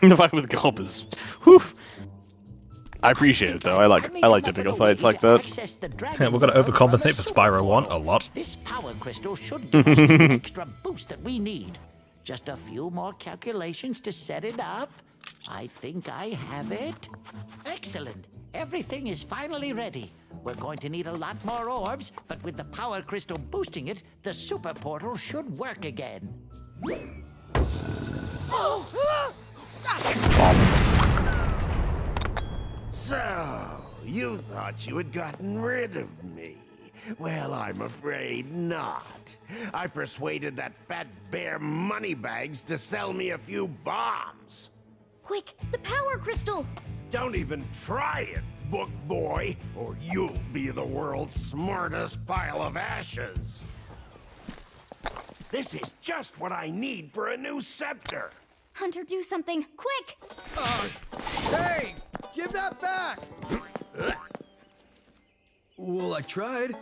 The fight with Gob is, whew. I appreciate it though. I like difficult fights like that. Yeah, we're gonna overcompensate for Spyro 1 a lot. This power crystal should give us the extra boost that we need. Just a few more calculations to set it up. I think I have it. Excellent. Everything is finally ready. We're going to need a lot more orbs, but with the power crystal boosting it, the super portal should work again. So, you thought you had gotten rid of me. Well, I'm afraid not. I persuaded that fat bear Moneybags to sell me a few bombs. Quick, the power crystal! Don't even try it, book boy, or you'll be the world's smartest pile of ashes. This is just what I need for a new scepter. Hunter, do something, quick! Hey! Give that back! Well, I tried.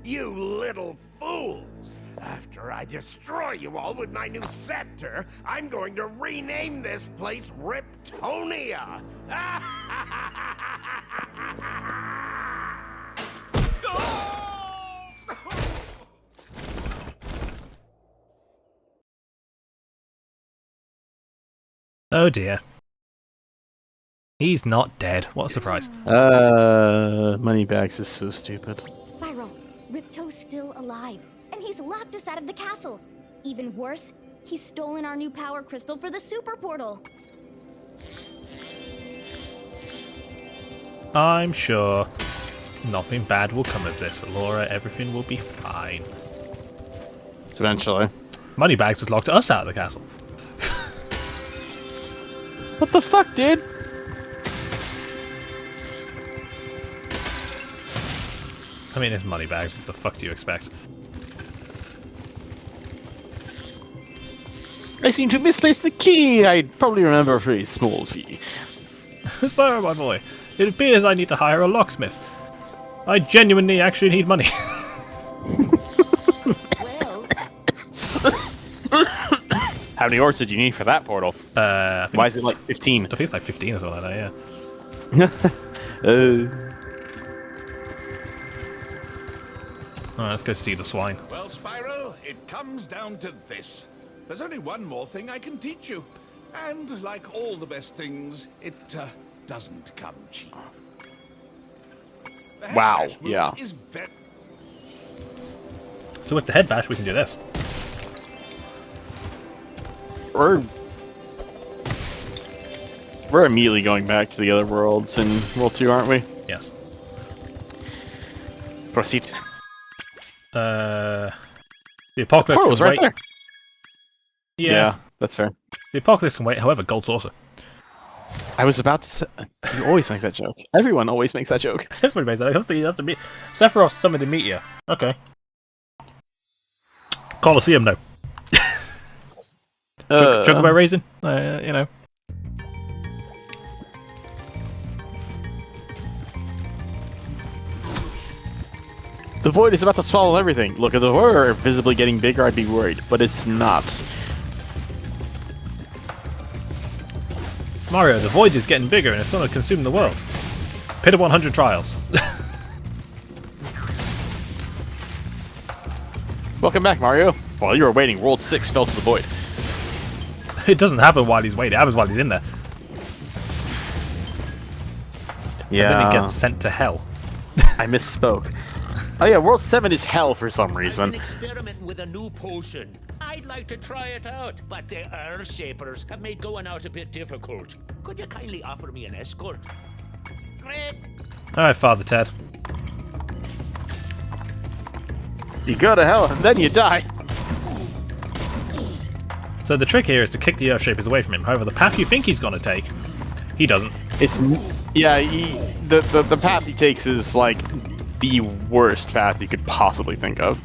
You little fools! After I destroy you all with my new scepter, I'm going to rename this place Riptonia! Oh dear. He's not dead. What a surprise. Moneybags is so stupid. Spyro, Ripto's still alive, and he's locked us out of the castle. Even worse, he's stolen our new power crystal for the super portal. I'm sure nothing bad will come of this, Laura. Everything will be fine. Eventually. Moneybags has locked us out of the castle. What the fuck, dude? I mean, it's Moneybags. What the fuck do you expect? I seem to misplace the key. I probably remember a very small fee. Spyro, my boy. It appears I need to hire a locksmith. I genuinely actually need money. Well, How many orbs did you need for that portal? I think Why is it like 15? I think it's like 15 or something like that, yeah. Alright, let's go see the swine. Well, Spyro, it comes down to this. There's only one more thing I can teach you. And like all the best things, it doesn't come cheap. The head Wow, bash move yeah. is very So with the head bash, we can do this. We're immediately going back to the other worlds in World 2, aren't we? Yes. Proceed. The apocalypse Portal was can right wait. there. Yeah. Yeah, that's fair. The apocalypse can wait. However, gold saucer. I was about to say, you always make that joke. Everyone always makes that joke. Everybody makes that. That's the meet. Sephiroth summoned a meteor. Okay. Colosseum, no. Chocobo raisin. You know. The void is about to swallow everything. Look, if the were visibly getting bigger, I'd be worried, but it's not. Mario, the void is getting bigger and it's going to consume the world. Pit of 100 trials. Welcome back, Mario. While you were waiting, World 6 fell to the void. It doesn't happen while he's waiting. It happens while he's in there. Yeah. And then he gets sent to hell. I misspoke. Oh yeah, World 7 is hell for some I've reason. been experimenting with a new potion. I'd like to try it out, but the Earth Shapers have made going out a bit difficult. Could you kindly offer me an escort? Great. Alright, Father Ted. You go to hell and then you die. So the trick here is to kick the Earth Shapers away from him. However, the path you think he's going to take, he doesn't. It's yeah. The path he takes is like the worst path you could possibly think of.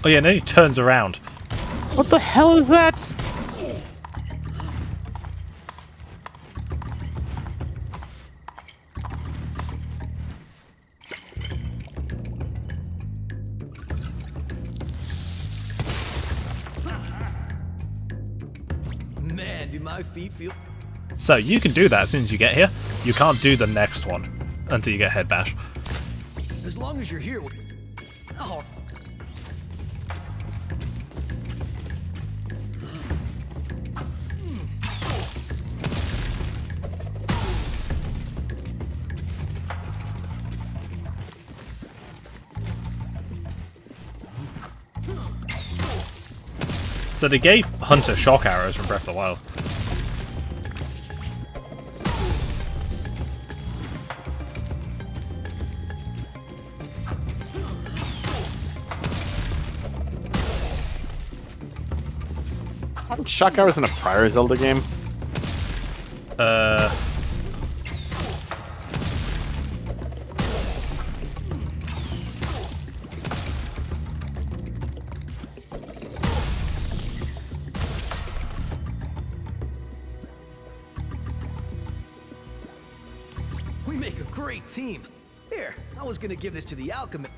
Oh yeah, and then he turns around. What the hell is that? Man, do my feet feel... So you can do that as soon as you get here. You can't do the next one until you get head bash. As long as you're here... Oh, So they gave Hunter shock arrows from Breath of the Wild. Aren't shock arrows in a prior Zelda game? we make a great team. Here, I was gonna give this to the alchemist.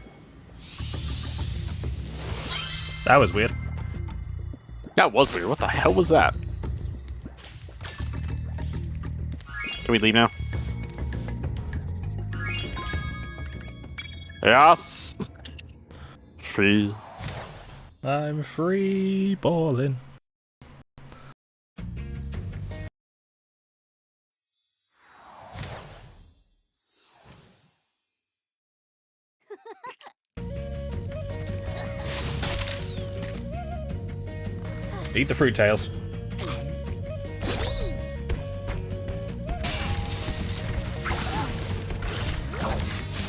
That was weird. That was weird. What the hell was that? Can we leave now? Yes! Free. I'm free balling. Eat the fruit tails.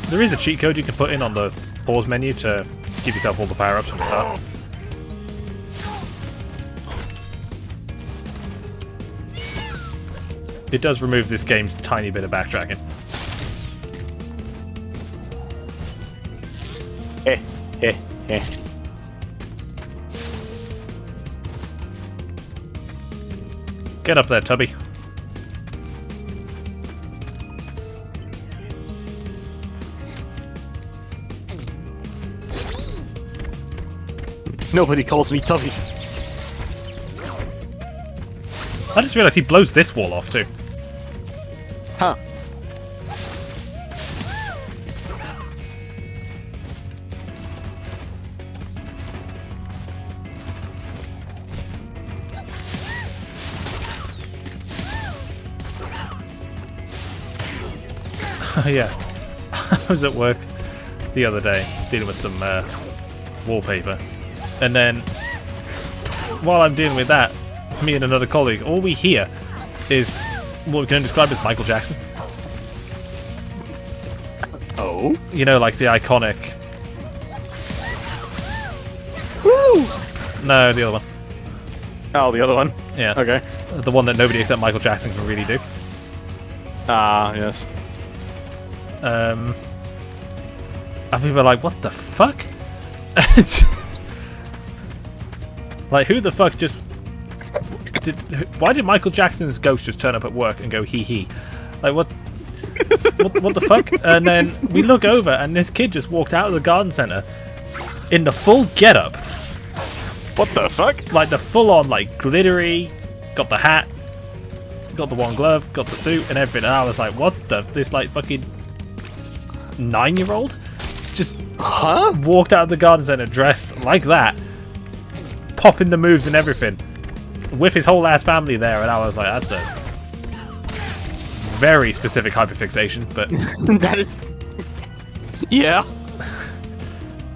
There is a cheat code you can put in on the pause menu to give yourself all the power-ups from the start. It does remove this game's tiny bit of backtracking. Eh, eh, eh. Get up there, Tubby. Nobody calls me Tubby. I just realised he blows this wall off too. Huh. Yeah. I was at work the other day dealing with some wallpaper, and then while I'm dealing with that, me and another colleague, all we hear is what we can describe as Michael Jackson. Oh? You know, like the iconic... Woo! No, the other one. Oh, the other one? Yeah. Okay. The one that nobody except Michael Jackson can really do. Ah, yes. And people are like, what the fuck? Like, who the fuck just... Why did Michael Jackson's ghost just turn up at work and go hee hee? Like, what the fuck? And then we look over and this kid just walked out of the garden centre in the full getup. What the fuck? Like the full on, like, glittery, got the hat, got the one glove, got the suit and everything. And I was like, what the... This, like, fucking 9-year-old just walked out of the garden centre dressed like that, popping the moves and everything, with his whole ass family there, and I was like, that's a very specific hyperfixation, but That is... Yeah.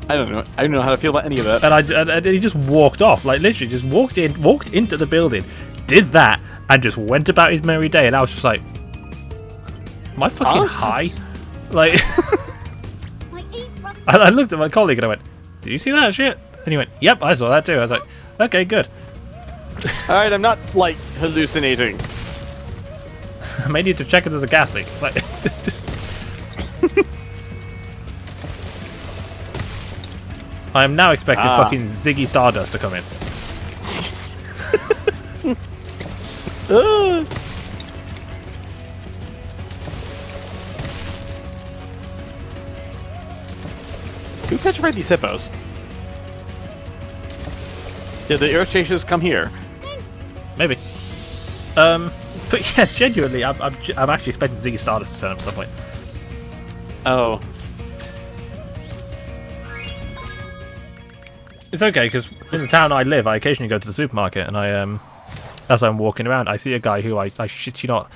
I don't know. I don't know how to feel about any of that. and he just walked off, like literally just walked into the building, did that, and just went about his merry day, and I was just like, am I fucking high? Like, My 8 brothers. I looked at my colleague and I went, did you see that shit? And he went, yep, I saw that too. I was like, okay, good. Alright, I'm not, like, hallucinating. I may need to check it as a gas leak. Like, just... I am now expecting fucking Ziggy Stardust to come in. Who petrified these hippos? Did the earth chasers come here? Maybe. But yeah, genuinely, I'm actually expecting Ziggy Stardust to turn up at some point. Oh. It's okay, because in the town I live, I occasionally go to the supermarket, and as I'm walking around, I see a guy who I shit you not,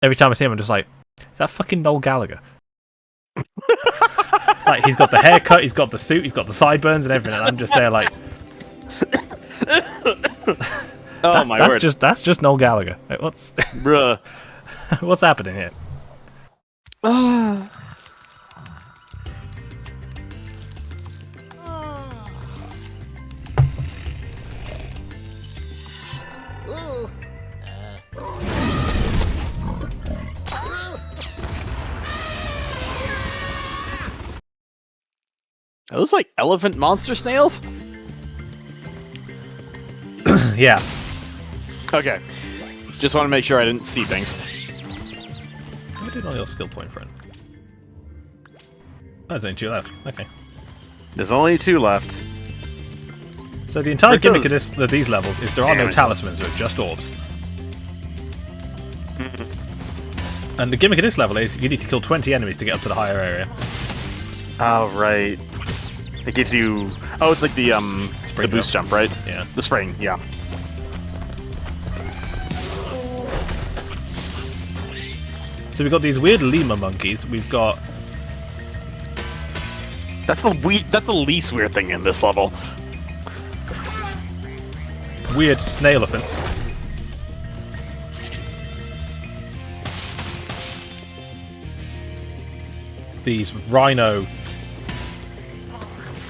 every time I see him, I'm just like, is that fucking Noel Gallagher? Like, he's got the haircut, he's got the suit, he's got the sideburns and everything, and I'm just there like... That's just Noel Gallagher. Like, what's... Bruh. What's happening here? Are those like elephant monster snails? Yeah. Okay. Just want to make sure I didn't see things. What did all your skill point, friend? Oh, there's only 2 left. Okay. There's only 2 left. So the entire gimmick Ripto's- of these levels is there are no talismans, there are just orbs. And the gimmick of this level is you need to kill 20 enemies to get up to the higher area. Oh, right. It gives you... Oh, it's like the boost jump, right? Yeah. The spring, yeah. So we've got these weird lemur monkeys. We've got... That's the least weird thing in this level. weird snail elephants. These rhino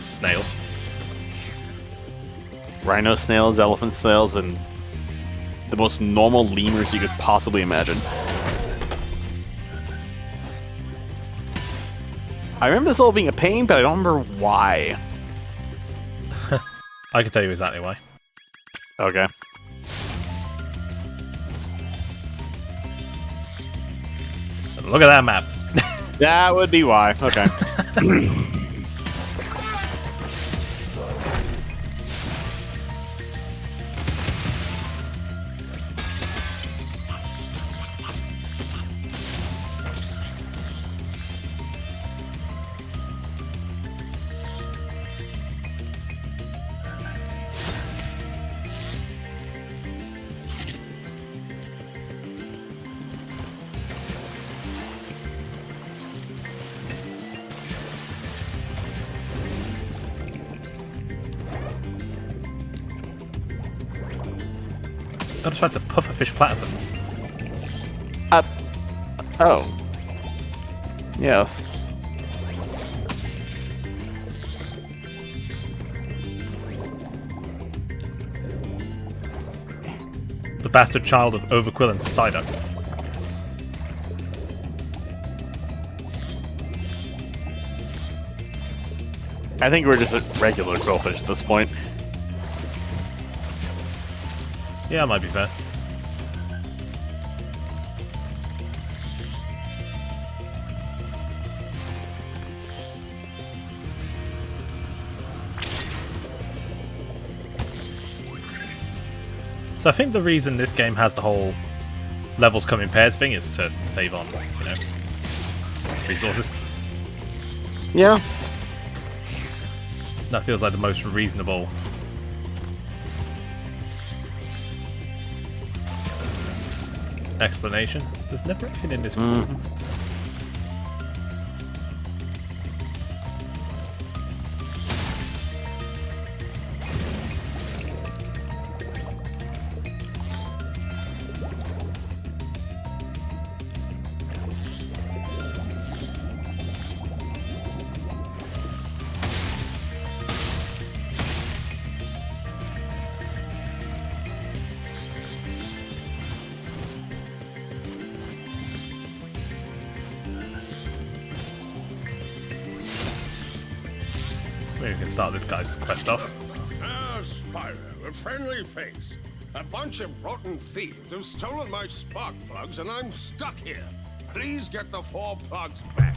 snails. Rhino snails, elephant snails, and the most normal lemurs you could possibly imagine. I remember this all being a pain, but I don't remember why. I can tell you exactly why. Okay. Look at that map. That would be why. Okay. I just tried to puff a fish platypus. Oh. Yes. The bastard child of Overquill and Psyduck. I think we're just a regular quillfish at this point. Yeah, might be fair. So I think the reason this game has the whole levels come in pairs thing is to save on, you know, resources. Yeah. That feels like the most reasonable. Explanation. There's never anything in this. Maybe we can start this guy's quest off. Ah, Spyro, a friendly face. A bunch of rotten thieves have stolen my spark plugs and I'm stuck here. Please get the 4 plugs back.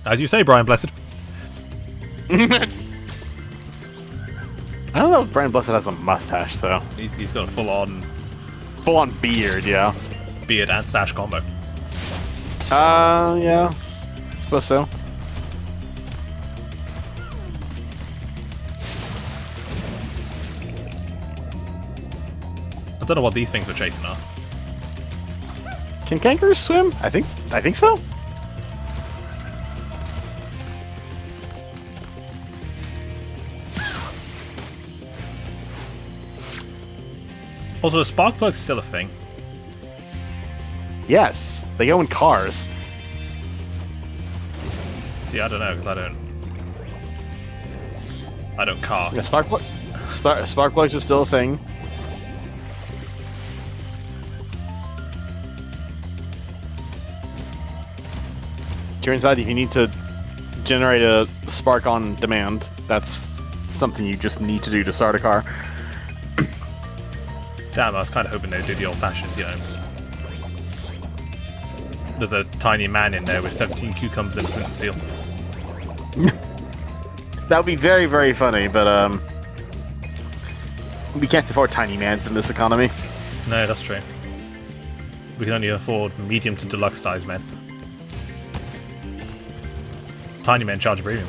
As you say, Brian Blessed. I don't know if Brian Blessed has a mustache though. He's got a full-on Beard, yeah. beard and stash combo. Yeah. I suppose so. I don't know what these things were chasing are. Can kangaroos swim? I think so. Also, are spark plugs still a thing? Yes, they go in cars. See, I don't know, because I don't car. Yeah, spark plugs are still a thing. Turns out if you need to generate a spark on demand, that's something you just need to do to start a car. Damn, I was kind of hoping they'd do the old-fashioned, you know. There's a tiny man in there with 17 cucumbers and flint and steel. That would be very, very funny, but we can't afford tiny mans in this economy. No, that's true. We can only afford medium to deluxe size men. Tiny men charge a premium.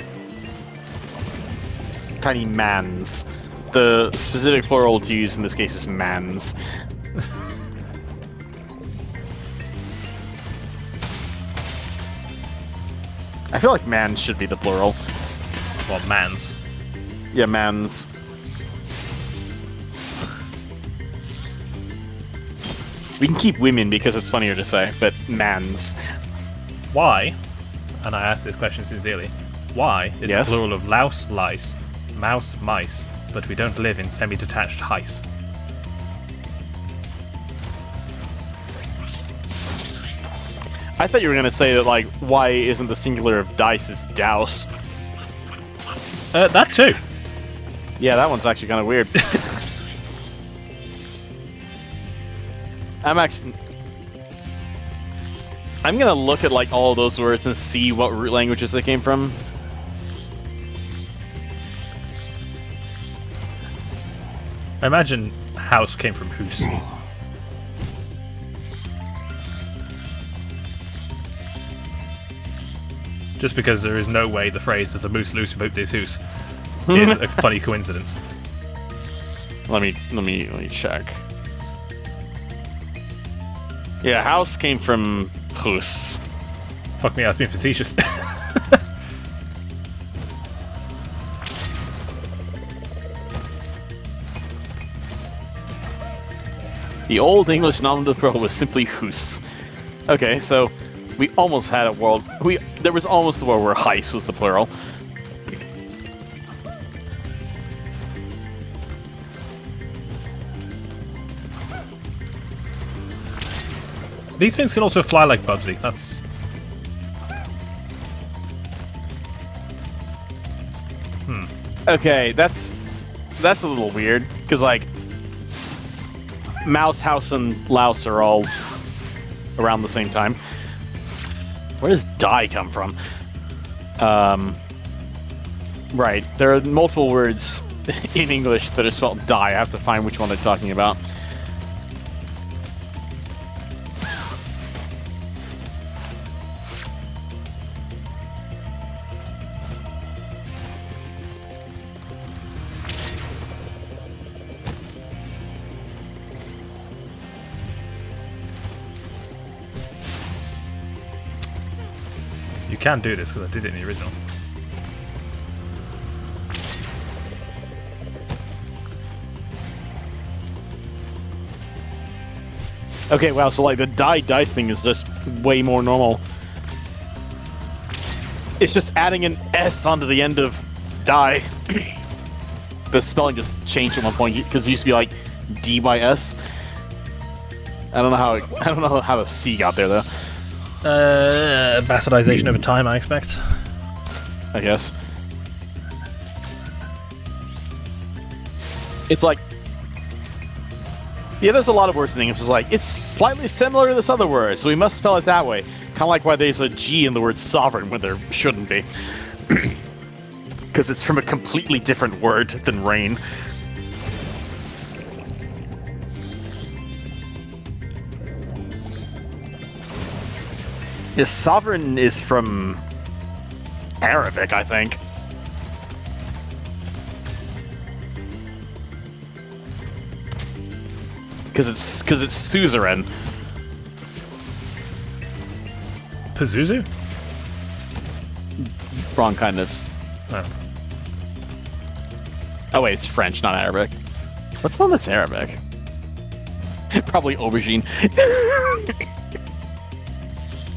Tiny mans. The specific plural to use in this case is mans. I feel like mans should be the plural. Well, mans. Yeah, mans. We can keep women because it's funnier to say, but mans. Why, and I ask this question sincerely, why is Yes? the plural of louse, lice, mouse, mice, but we don't live in semi-detached heis? I thought you were going to say that, like, why isn't the singular of dice is douse? That too. Yeah, that one's actually kind of weird. I'm gonna look at like all of those words and see what root languages they came from. I imagine house came from hoose. Just because there is no way the phrase "there's a moose loose about this hoose" is a funny coincidence. Let me check. Yeah, house came from hus. Fuck me, I was being facetious. The Old English nominative plural was simply hus. Okay, so we almost had a world. There was almost a world where heis was the plural. These things can also fly like Bubsy. That's... Okay, that's a little weird because like mouse, house, and louse are all around the same time. Where does die come from? Right, there are multiple words in English that are spelled die. I have to find which one they're talking about. You can do this because I did it in the original. Okay, wow, so like the dice thing is just way more normal. It's just adding an S onto the end of die. The spelling just changed at one point because it used to be like D-Y-S. I don't know how the C got there though. Bastardization over time, I expect. I guess. It's like, yeah, there's a lot of words in English. It's like, it's slightly similar to this other word, so we must spell it that way. Kind of like why there's a G in the word sovereign when there shouldn't be. Because it's from a completely different word than rain. Yeah, sovereign is from Arabic, I think. Because it's suzerain. Pazuzu? Wrong kind of. Oh. Oh wait, it's French, not Arabic. What's on that's Arabic? Probably aubergine.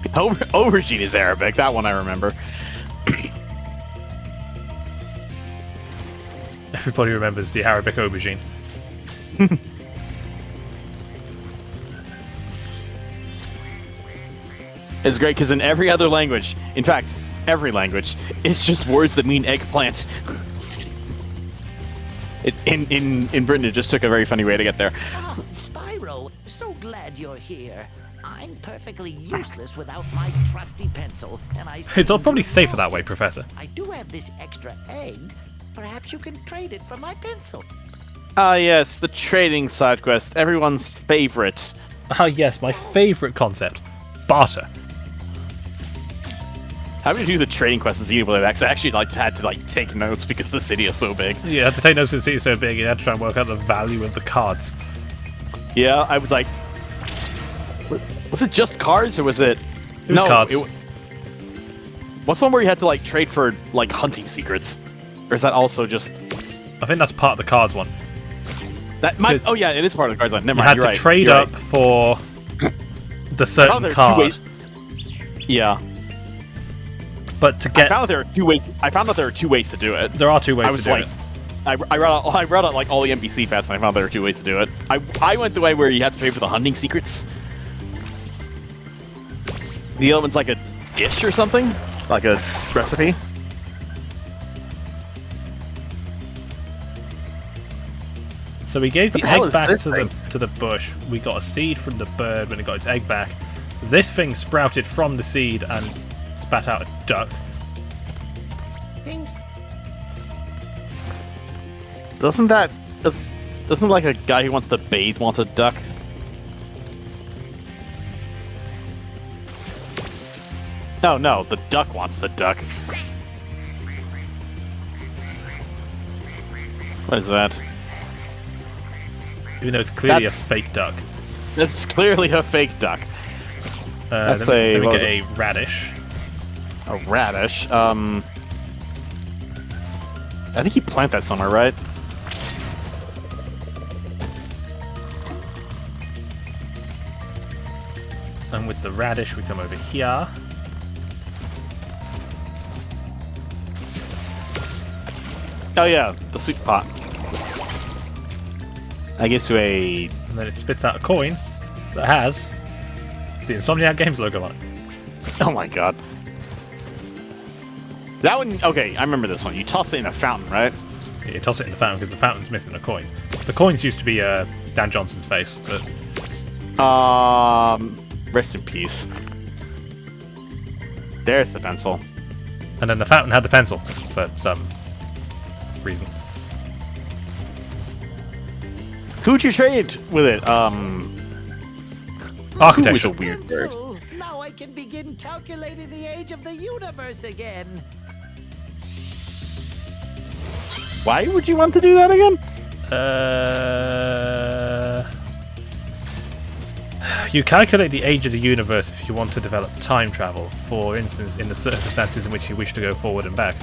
Aubergine is Arabic. That one I remember. Everybody remembers the Arabic aubergine. It's great because in every other language, in fact, every language, it's just words that mean eggplant. In Britain, it just took a very funny way to get there. Oh, Spyro, so glad you're here. I'm perfectly useless without my trusty pencil, and I see It's all probably you've safer lost that way, it. Professor. I do have this extra egg. Perhaps you can trade it for my pencil. Ah, yes, the trading side quest, everyone's favorite. Ah, yes, my favourite concept. Barter. How do you do the trading quest in Xenoblade X? I actually had to take notes because the city is so big. You had to take notes because the city's so big, you had to try and work out the value of the cards. Yeah, I was like, was it just cards or was it? It was cards. What's the one where you had to trade for hunting secrets, or is that also just? I think that's part of the cards one. That might. Oh yeah, it is part of the cards line. Never You mind. had You're to right. trade You're up right. for the I found certain there are two card. ways- Yeah. But to I get... found that there are two ways. I found that there are two ways to do it. There are two ways I to was do like, it. I read out all the NPC paths, and I found there are two ways to do it. I went the way where you have to pay for the hunting secrets. The other one's like a dish or something, like a recipe. So we gave the hell egg is back this to the bush. We got a seed from the bird when it got its egg back. This thing sprouted from the seed and spat out a duck. Things Doesn't like a guy who wants to bathe want a duck? No, the duck wants the duck. What is that? Even though it's clearly That's- a fake duck. That's clearly a fake duck. That's then we what get was a radish. A radish. I think you plant that somewhere, right? And with the radish, we come over here. Oh yeah, the soup pot. I guess to a. And then it spits out a coin that has the Insomniac Games logo on it. Oh my god. That one. Okay, I remember this one. You toss it in a fountain, right? Yeah, you toss it in the fountain because the fountain's missing a coin. The coins used to be Dan Johnson's face, but Rest in peace. There's the pencil. and then the fountain had the pencil for some reason. Who'd you trade with it? Who was a Architecture. weird word. pencil. Now I can begin calculating the age of the universe again. Why would you want to do that again? You calculate the age of the universe if you want to develop time travel, for instance, in the circumstances in which you wish to go forward and back.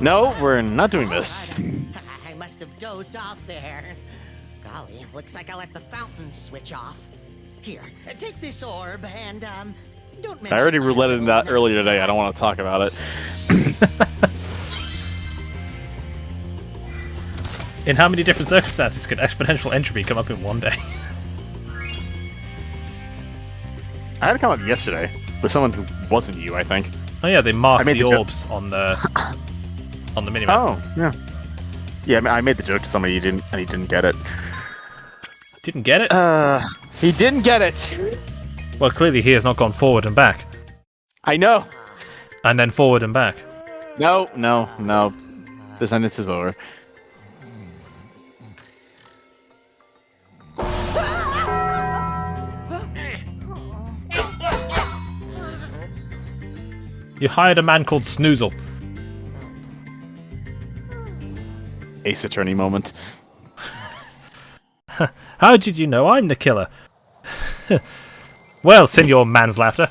No, we're not doing this. I must have dozed off there. Golly, looks like I let the fountain switch off. Here, take this orb and, don't mention I already my rouletted little that earlier note. today. I don't want to talk about it. In how many different circumstances could exponential entropy come up in one day? I had a come up yesterday with someone who wasn't you, I think. Oh yeah, they I mark made the the joke. orbs on the minimap. Oh, yeah. Yeah, I made the joke to somebody, and he didn't get it. Didn't get it? He didn't get it! Well, clearly he has not gone forward and back. I know! And then forward and back. No. The sentence is over. You hired a man called Snoozle. Ace Attorney moment. How did you know I'm the killer? Well, Senor Manslaughter.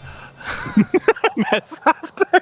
Manslaughter.